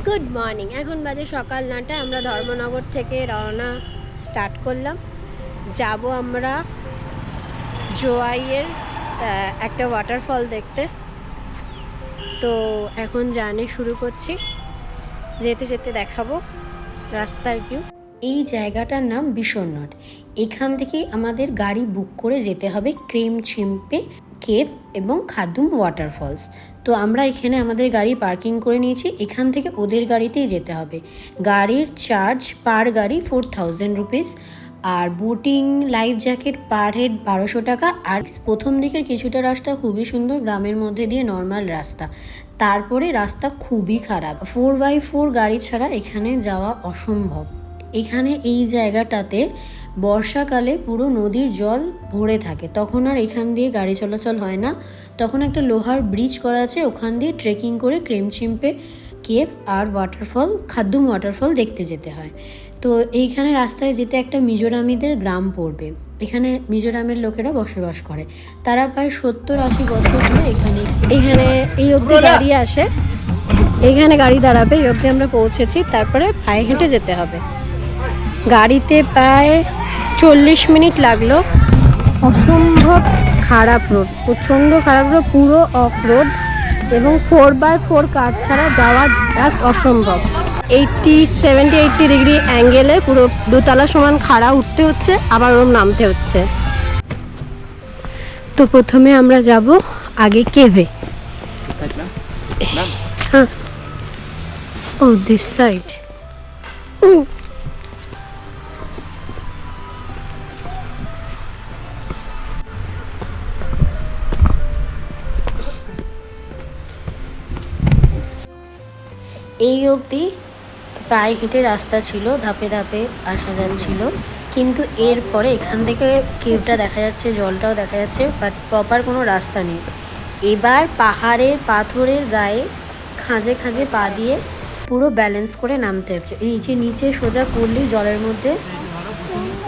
Good morning. এখন বাজে সকাল 9টায়। আমরা ধর্মনগর থেকে রওনা স্টার্ট করলাম। যাব আমরা জোয়াইয়ের একটা ওয়াটারফল দেখতে। তো এখন জার্নি শুরু করছি। যেতে যেতে দেখাবো রাস্তার ভিউ। এই জায়গাটার নাম বিশ্বনাথ। এখান থেকে আমাদের গাড়ি বুক করে যেতে হবে ক্রেমচিম্পে কেভ এবং খাদুম ওয়াটারফলস। তো আমরা এখানে আমাদের গাড়ি পার্কিং করে নিয়েছি। এখান থেকে ওদের গাড়িতেই যেতে হবে। গাড়ির চার্জ পার গাড়ি 4000 রুপিস, আর boating life jacket per head 1200 টাকা। আর প্রথম দিকের কিছুটা রাস্তা খুবই সুন্দর, গ্রামের মধ্যে দিয়ে নর্মাল রাস্তা। তারপরে রাস্তা খুবই খারাপ, 4x4 গাড়ি ছাড়া এখানে যাওয়া অসম্ভব। এখানে এই জায়গাটাতে বর্ষাকালে পুরো নদীর জল ভরে থাকে, তখন আর এখান দিয়ে গাড়ি চলাচল হয় না। তখন একটা লোহার ব্রিজ করা আছে, ওখান দিয়ে ট্রেকিং করে ক্রেমচিম্পে কেভ আর ওয়াটারফল খাদ্দুম ওয়াটারফল দেখতে যেতে হয়। তো এইখানে রাস্তায় যেতে একটা মিজোরামিদের গ্রাম পড়বে। এখানে মিজোরামের লোকেরা বসবাস করে। তারা প্রায় 70-80 বছর ধরে এখানে এই অবধি গাড়ি আসে, এইখানে গাড়ি দাঁড়াবে। এই অবধি আমরা পৌঁছেছি, তারপরে পায়ে হেঁটে যেতে হবে। গাড়িতে প্রায় 40 মিনিট লাগলো। অসম্ভব খারাপ রোড, প্রচণ্ড খারাপ রোড, পুরো অফ রোড, এবং 4x4 কার ছাড়া যাওয়া জাস্ট অসম্ভব। 70-80 ডিগ্রি অ্যাঙ্গেলে পুরো দোতলা সমান খাড়া উঠতে হচ্ছে, আবার ওরম নামতে হচ্ছে। তো প্রথমে আমরা যাব আগে কেভে। হ্যাঁ, ও দিস সাইড। এই অবধি পায়ে হেঁটে রাস্তা ছিল, ধাপে ধাপে আসা যাচ্ছিল। কিন্তু এরপরে এখান থেকে কেভটা দেখা যাচ্ছে, জলটাও দেখা যাচ্ছে, বাট প্রপার কোনো রাস্তা নেই। এবার পাহাড়ের পাথরের গায়ে খাঁজে খাঁজে পা দিয়ে পুরো ব্যালেন্স করে নামতে হচ্ছে। এই যে নিচে সোজা পড়লেই জলের মধ্যে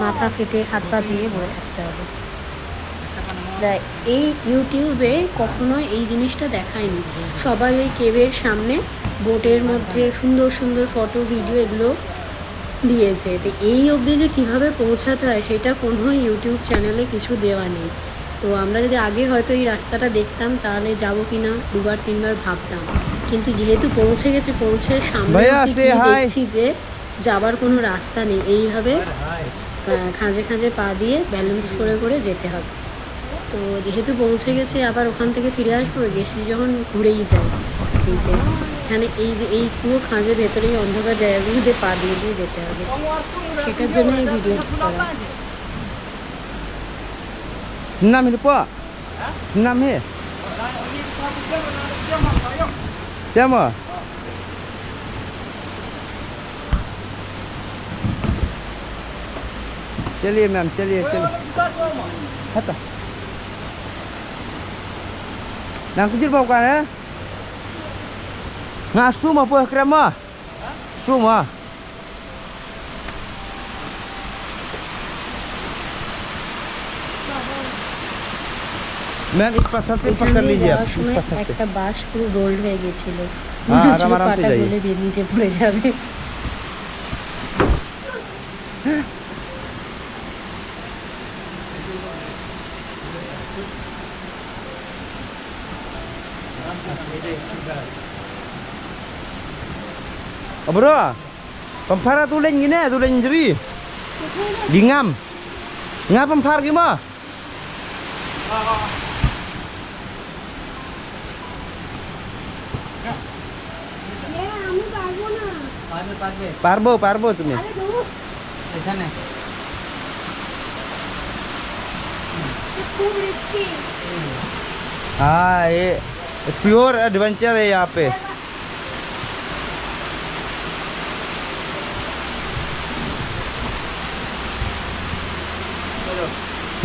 মাথা ফেটে হাত পা ভেঙে পড়ে থাকতে হবে। এই ইউটিউবে কখনো এই জিনিসটা দেখায়নি। সবাই ওই কেভের সামনে বোটের মধ্যে সুন্দর সুন্দর ফটো ভিডিও এগুলো দিয়েছে। তো এই অবধি যে কীভাবে পৌঁছাতে হয় সেটা কোনো ইউটিউব চ্যানেলে কিছু দেওয়া নেই। তো আমরা যদি আগে হয়তো এই রাস্তাটা দেখতাম তাহলে যাবো কি না 2-3বার ভাবতাম। কিন্তু যেহেতু পৌঁছে গেছে, পৌঁছে সামনে দেখছি যে যাবার কোনো রাস্তা নেই। এইভাবে খাঁজে খাঁজে পা দিয়ে ব্যালেন্স করে করে যেতে হবে। তো যেহেতু পৌঁছে গেছে, আবার ওখান থেকে ফিরে আসবো, গেছি যখন ঘুরেই যায়। এই যে এখানে এই পুরো খাঁজের ভেতরেই অন্ধকার জায়গাগুলোতে পা দিয়ে দিয়ে যেতে হবে, সেটার জন্য এই ভিডিওটা করা। Enam ni Pak? 6 ni? Siapa? चलिए मैम, चलिए चलिए। Hata. Nang kecil bawa kan ya? Ngasum apa krema? Suma. Ma'am इस पत्थर पे पकड़ लीजिए आप। সময় একটা বাঁশ পুরো রোল হয়ে গেছিল, आराम आराम से পাটা जाइए। গলে নিচে পড়ে যাবে। Oh bro, pemfara tulen gini, tulen jeri. Dingam. Ngap pemfar gimana? পারবো তুমি। এখানে हाँ ये प्योर एडवेंचर है यहाँ पे।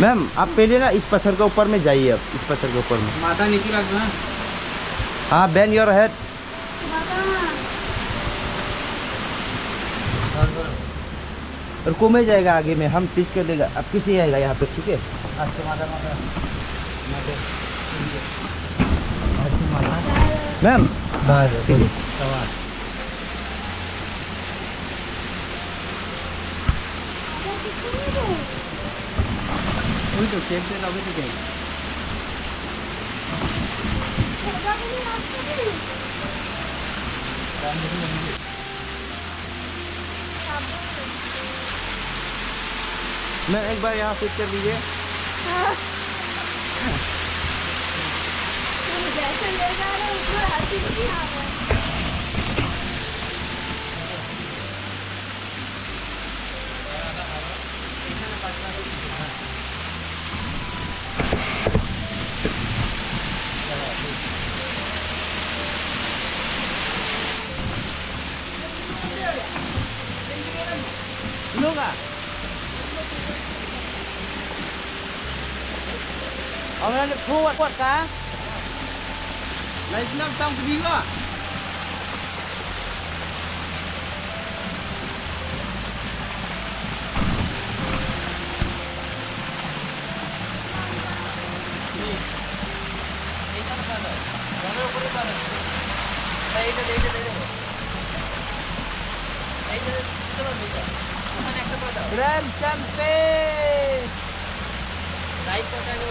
मैम आप पहले ना इस पत्थर के ऊपर में जाइए, अब इस पत्थर के ऊपर में। माथा नीचे रख दो। हाँ बेंड योर हेड। और घूमे जाएगा आगे में, हम पीछ कर देगा, अब किसी आएगा यहाँ पे, ठीक है। अच्छा माथा मैम बस ওই তো কেপটা তবে থেকে मैं एक बार यहाँ फिट कर लीजिए Luka. Ông lên thu quạt cá. Lấy năm trong cái gì đó. Krem champagne. Right potato.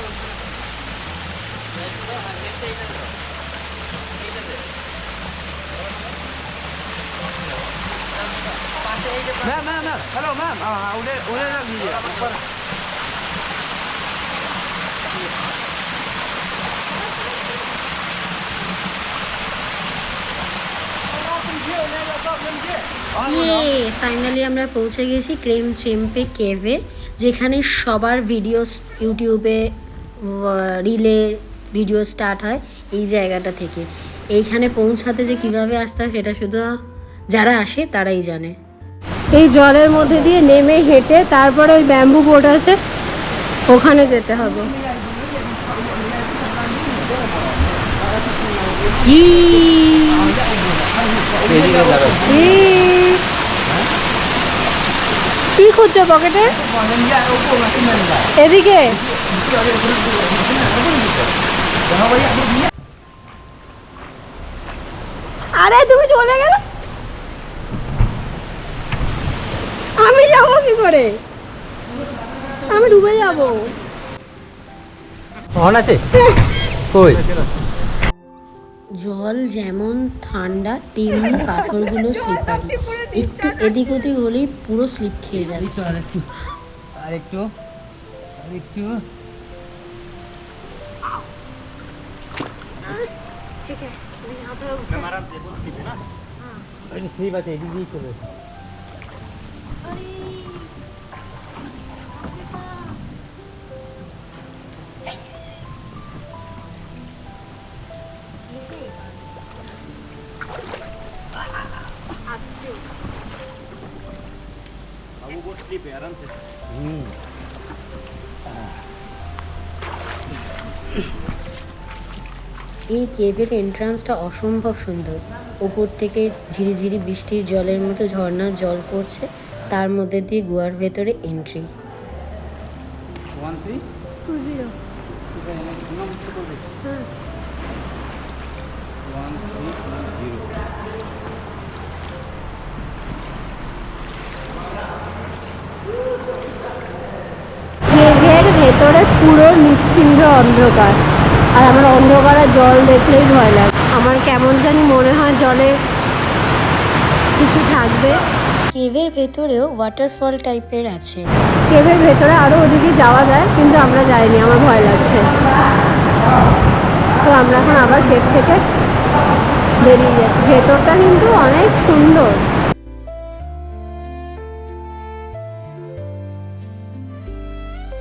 Ma'am. Hello, ma'am. उन्हें रख दीजिए ऊपर. ইয়ে ফাইনালি আমরা পৌঁছে গেছি ক্রেম চেম্পে কেভে, যেখানে সবার ভিডিও ইউটিউবে রিলে ভিডিও স্টার্ট হয় এই জায়গাটা থেকে। এইখানে পৌঁছাতে যে কিভাবে আসতে হয় সেটা শুধু যারা আসে তারাই জানে। এই জলের মধ্যে দিয়ে নেমে হেঁটে তারপরে ওই ব্যাম্বু বোট আছে ওখানে যেতে হবে। কি খুঁজছো পকেটে? এদিকে আরে তুমি চলে গেলে, আমি যাবো কি করে? আমি ডুবে যাবো। होना चाहिए कोई জল যেমন ঠান্ডা তেমনি পাথরগুলো স্লিপারি, একটু এদিক ওদিক হলেই পুরো স্লিপ খেয়ে যাচ্ছে। আরেকটু सही बात है दीदी चलो এই কেভের এন্ট্রান্সটা অসম্ভব সুন্দর। ওপর থেকে ঝিরিঝিরি বৃষ্টির জলের মতো ঝর্ণার জল পড়ছে, তার মধ্যে দিয়ে গুহার ভেতরে এন্ট্রি। 13 20 কেভের ভেতরে পুরো নিশ্চিন্দ্র অন্ধকার, আর আমার অন্ধকারে জল দেখলেই ভয় লাগে। আমার কেমন জানি মনে হয় জলে কিছু থাকবে। কেভের ভেতরেও ওয়াটারফল টাইপের আছে। কেভের ভেতরে আরও ওদিকে যাওয়া যায়, কিন্তু আমরা যাইনি, আমার ভয় লাগছে। তো আমরা এখন আবার কেভ থেকে বেরিয়ে যাচ্ছি। ভেতরটা কিন্তু অনেক সুন্দর।